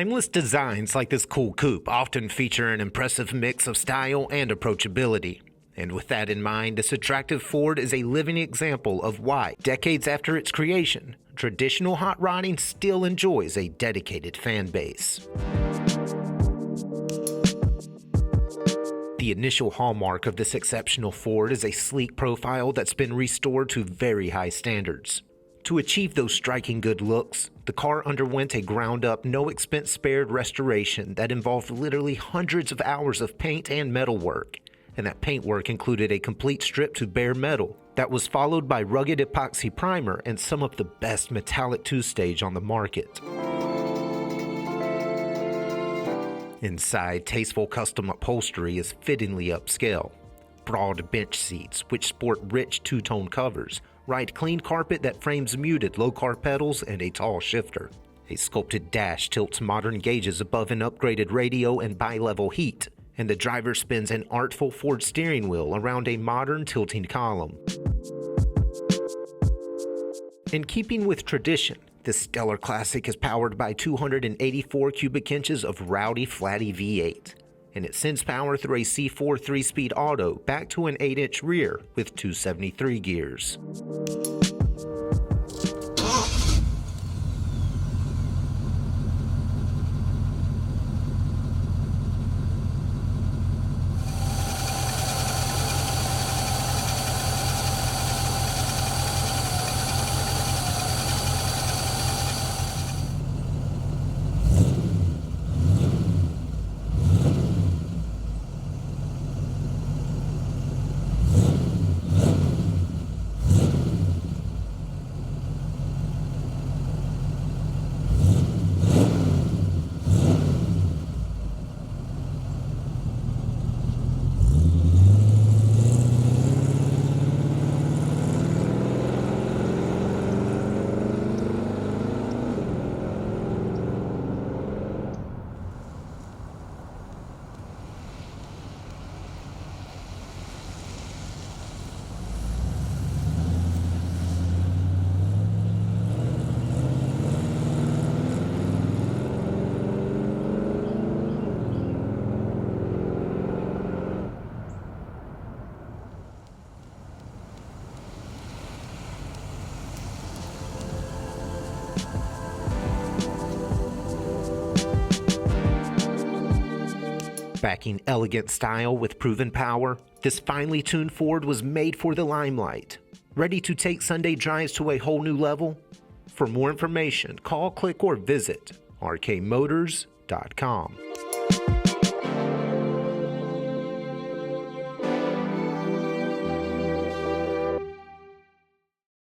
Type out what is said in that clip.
Timeless designs like this cool coupe often feature an impressive mix of style and approachability. And with that in mind, this attractive Ford is a living example of why, decades after its creation, traditional hot rodding still enjoys a dedicated fan base. The initial hallmark of this exceptional Ford is a sleek profile that's been restored to very high standards. To achieve those striking good looks, the car underwent a ground-up, no-expense-spared restoration that involved literally hundreds of hours of paint and metal work. And that paintwork included a complete strip to bare metal that was followed by rugged epoxy primer and some of the best metallic two-stage on the market. Inside, tasteful custom upholstery is fittingly upscale. Broad bench seats, which sport rich two-tone covers, ride clean carpet that frames muted low-car pedals and a tall shifter. A sculpted dash tilts modern gauges above an upgraded radio and bi-level heat, and the driver spins an artful Ford steering wheel around a modern tilting column. In keeping with tradition, this stellar classic is powered by 284 cubic inches of rowdy Flatty V8, and it sends power through a C4 3-speed auto back to an 8-inch rear with 273 gears. Backing elegant style with proven power, this finely tuned Ford was made for the limelight. Ready to take Sunday drives to a whole new level? For more information, call, click, or visit rkmotors.com.